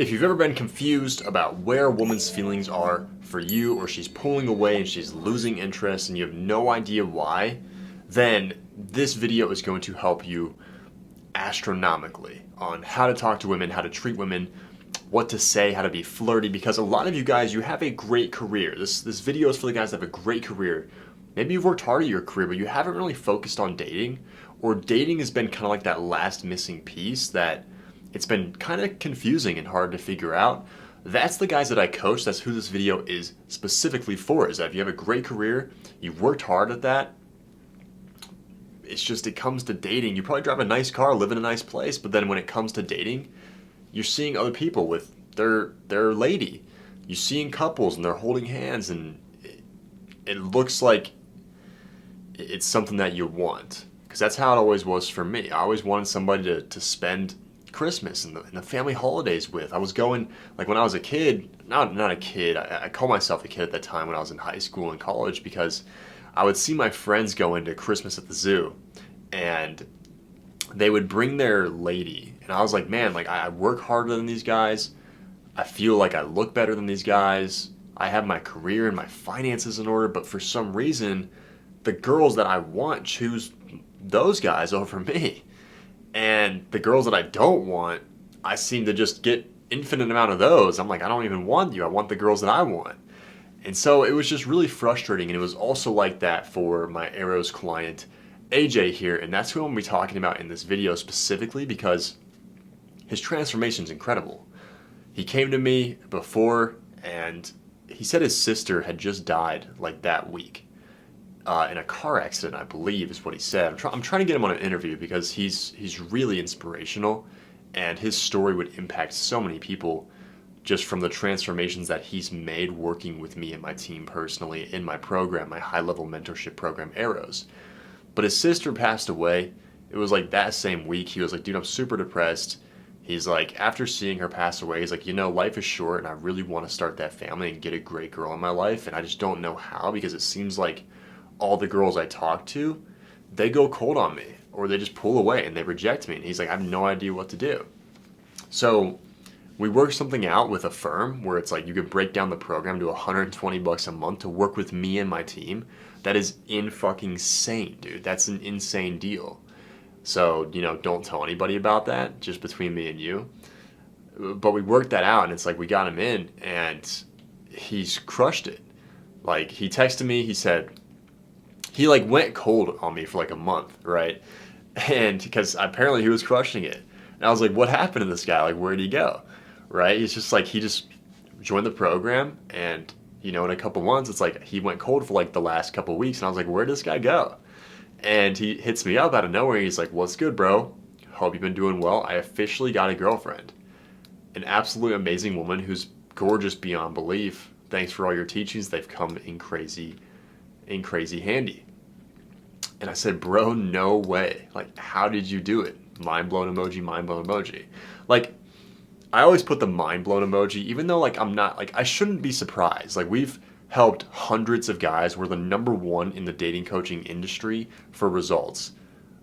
If you've ever been confused about where a woman's feelings are for you, or she's pulling away and she's losing interest and you have no idea why, then this video is going to help you astronomically on how to talk to women, how to treat women, what to say, how to be flirty, because a lot of you guys, you have a great career. This video is for the guys that have a great career. Maybe you've worked hard at your career, but you haven't really focused on dating, or dating has been kind of like that last missing piece that it's been kind of confusing and hard to figure out. That's the guys that I coach. That's who this video is specifically for, is that if you have a great career, you've worked hard at that, it's just it comes to dating. You probably drive a nice car, live in a nice place, but then when it comes to dating, you're seeing other people with their lady. You're seeing couples and they're holding hands, and it looks like it's something that you want. Because that's how it always was for me. I always wanted somebody to spend Christmas and the family holidays with. I was going, like when I was a kid, not a kid, I call myself a kid at that time when I was in high school and college, because I would see my friends go into Christmas at the zoo and they would bring their lady. And I was like, man, like I work harder than these guys. I feel like I look better than these guys. I have my career and my finances in order, but for some reason, the girls that I want choose those guys over me. And the girls that I don't want, I seem to just get infinite amount of those. I'm like, I don't even want you. I want the girls that I want. And so it was just really frustrating. And it was also like that for my Arrows client, AJ here. And that's who I'm going to be talking about in this video specifically, because his transformation is incredible. He came to me before and he said his sister had just died like that week. In a car accident, I believe is what he said. I'm trying to get him on an interview because he's really inspirational, and his story would impact so many people just from the transformations that he's made working with me and my team personally in my program, my high-level mentorship program, Arrows. But his sister passed away. It was like that same week. He was like, dude, I'm super depressed. He's like, after seeing her pass away, he's like, life is short and I really want to start that family and get a great girl in my life, and I just don't know how, because it seems like all the girls I talk to, they go cold on me, or they just pull away and they reject me. And he's like, I have no idea what to do. So we worked something out with a firm where it's like you could break down the program to $120 a month to work with me and my team. That is fucking insane, dude. That's an insane deal. So, don't tell anybody about that, just between me and you. But we worked that out, and it's like we got him in, and he's crushed it. Like, he texted me, he said, he like went cold on me for like a month, right? And because apparently he was crushing it. And I was like, what happened to this guy? Like, where'd he go? Right? He's just like, he just joined the program, and in a couple months, it's like he went cold for like the last couple weeks. And I was like, where'd this guy go? And he hits me up out of nowhere. He's like, what's good, bro? Hope you've been doing well. I officially got a girlfriend. An absolutely amazing woman who's gorgeous beyond belief. Thanks for all your teachings. They've come in crazy handy. And I said, bro, no way. Like, how did you do it? Mind blown emoji, mind blown emoji. Like, I always put the mind blown emoji, even though like I'm not, like, I shouldn't be surprised. Like, we've helped hundreds of guys. We're the #1 in the dating coaching industry for results.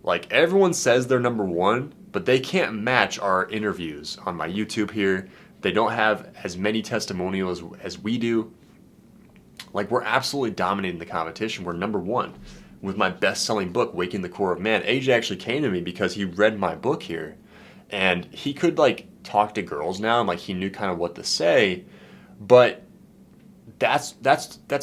Like, everyone says they're #1, but they can't match our interviews on my YouTube here. They don't have as many testimonials as we do. Like, we're absolutely dominating the competition. We're #1 with my best-selling book, Waking the Core of Man. AJ actually came to me because he read my book here, and he could like talk to girls now, and like he knew kind of what to say. But that's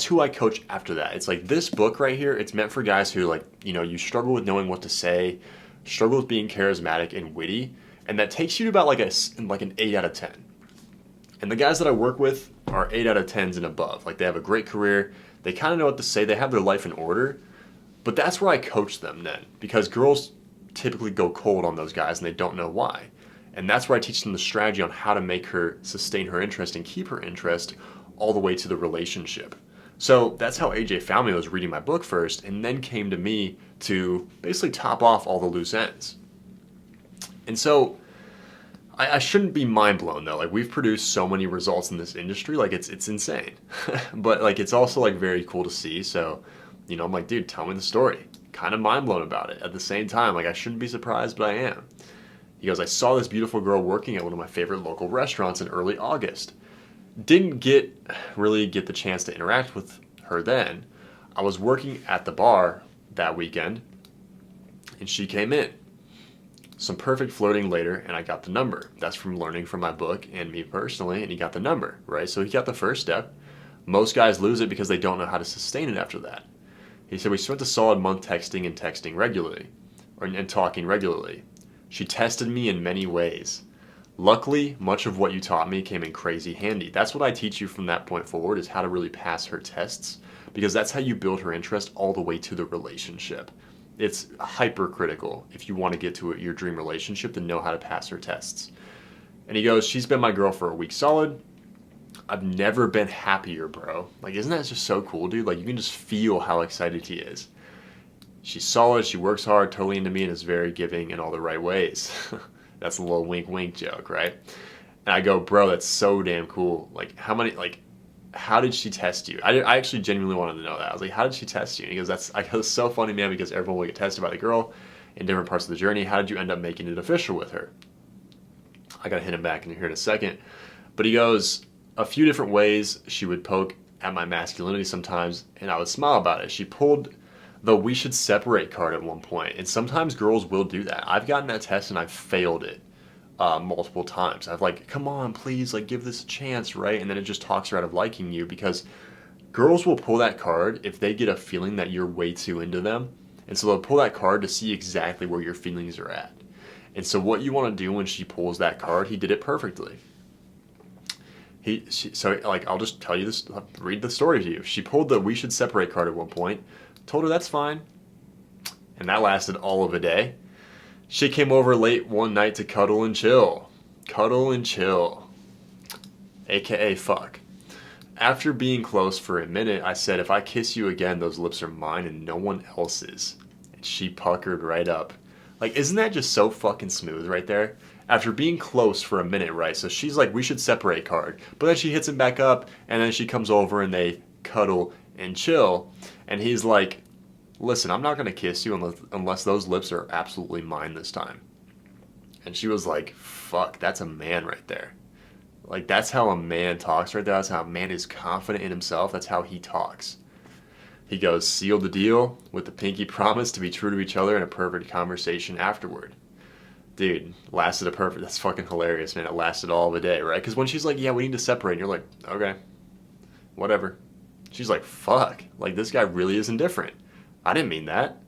who I coach after that. It's like this book right here. It's meant for guys who like you struggle with knowing what to say, struggle with being charismatic and witty, and that takes you to about like an 8 out of 10. And the guys that I work with are 8 out of 10s and above. Like, they have a great career. They kind of know what to say. They have their life in order. But that's where I coach them then, because girls typically go cold on those guys and they don't know why. And that's where I teach them the strategy on how to make her sustain her interest and keep her interest all the way to the relationship. So that's how AJ found me. I was reading my book first, and then came to me to basically top off all the loose ends. And so I shouldn't be mind blown though. Like, we've produced so many results in this industry, like it's insane. But like, it's also like very cool to see. So, I'm like, dude, tell me the story. Kind of mind blown about it. At the same time, like, I shouldn't be surprised, but I am. He goes, I saw this beautiful girl working at one of my favorite local restaurants in early August. Didn't really get the chance to interact with her then. I was working at the bar that weekend, and she came in. Some perfect flirting later, and I got the number. That's from learning from my book and me personally, and he got the number, right? So he got the first step. Most guys lose it because they don't know how to sustain it after that. He said, we spent a solid month texting and texting regularly, and talking regularly. She tested me in many ways. Luckily, much of what you taught me came in crazy handy. That's what I teach you from that point forward, is how to really pass her tests, because that's how you build her interest all the way to the relationship. It's hypercritical if you want to get to your dream relationship to know how to pass her tests. And he goes, she's been my girl for a week solid. I've never been happier, bro. Like, isn't that just so cool, dude? Like, you can just feel how excited he is. She's solid, she works hard, totally into me, and is very giving in all the right ways. That's a little wink wink joke, right? And I go, bro, that's so damn cool. Like, how did she test you? I actually genuinely wanted to know that. I was like, how did she test you? And he goes, that's so funny, man, because everyone will get tested by the girl in different parts of the journey. How did you end up making it official with her? I got to hit him back in here in a second. But he goes, a few different ways she would poke at my masculinity sometimes, and I would smile about it. She pulled the we should separate card at one point, and sometimes girls will do that. I've gotten that test and I've failed it multiple times. I've like, come on, please, like, give this a chance, right? And then it just talks her out of liking you, because girls will pull that card if they get a feeling that you're way too into them. And so they'll pull that card to see exactly where your feelings are at. And so what you want to do when she pulls that card, he did it perfectly. I'll just tell you this, I'll read the story to you. She pulled the we should separate card at one point, told her that's fine, and that lasted all of a day. She came over late one night to cuddle and chill. Cuddle and chill. AKA fuck. After being close for a minute, I said, if I kiss you again, those lips are mine and no one else's. And she puckered right up. Like, isn't that just so fucking smooth right there? After being close for a minute, right? So she's like, we should separate card. But then she hits him back up, and then she comes over and they cuddle and chill. And he's like, listen, I'm not going to kiss you unless those lips are absolutely mine this time. And she was like, fuck, that's a man right there. Like, that's how a man talks right there. That's how a man is confident in himself. That's how he talks. He goes, sealed the deal with the pinky promise to be true to each other in a perfect conversation afterward. Dude, that's fucking hilarious, man. It lasted all of a day, right? Because when she's like, yeah, we need to separate, and you're like, okay, whatever. She's like, fuck, like, this guy really is indifferent. I didn't mean that.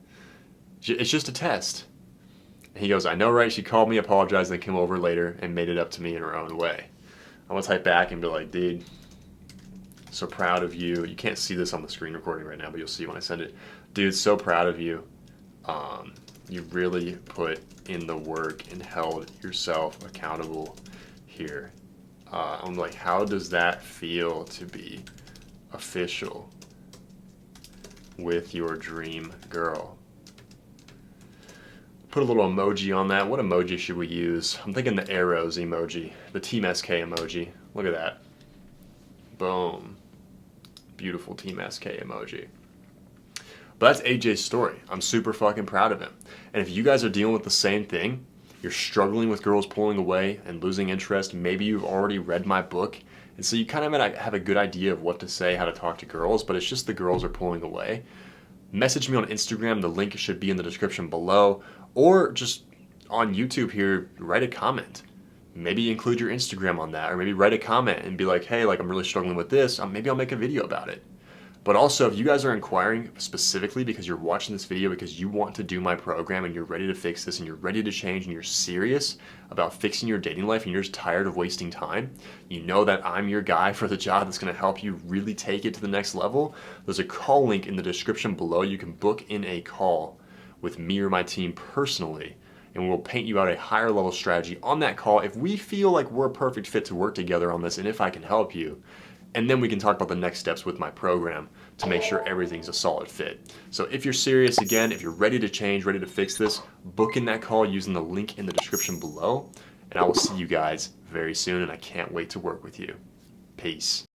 It's just a test. And he goes, I know, right? She called me, apologized, then came over later and made it up to me in her own way. I want to type back and be like, dude, so proud of you. You can't see this on the screen recording right now, but you'll see when I send it. Dude, so proud of you. You really put in the work and held yourself accountable here. I'm like, how does that feel to be official with your dream girl? Put a little emoji on that. What emoji should we use? I'm thinking the arrows emoji, the Team SK emoji. Look at that. Boom. Beautiful Team SK emoji. But that's AJ's story. I'm super fucking proud of him. And if you guys are dealing with the same thing, you're struggling with girls pulling away and losing interest, maybe you've already read my book, and so you kind of have a good idea of what to say, how to talk to girls, but it's just the girls are pulling away. Message me on Instagram. The link should be in the description below. Or just on YouTube here, write a comment. Maybe include your Instagram on that, or maybe write a comment and be like, hey, like, I'm really struggling with this. Maybe I'll make a video about it. But also, if you guys are inquiring specifically because you're watching this video because you want to do my program and you're ready to fix this and you're ready to change and you're serious about fixing your dating life and you're just tired of wasting time, you know that I'm your guy for the job that's going to help you really take it to the next level. There's a call link in the description below. You can book in a call with me or my team personally, and we'll paint you out a higher level strategy on that call if we feel like we're a perfect fit to work together on this and if I can help you. And then we can talk about the next steps with my program to make sure everything's a solid fit. So if you're serious, again, if you're ready to change, ready to fix this, book in that call using the link in the description below. And I will see you guys very soon, and I can't wait to work with you. Peace.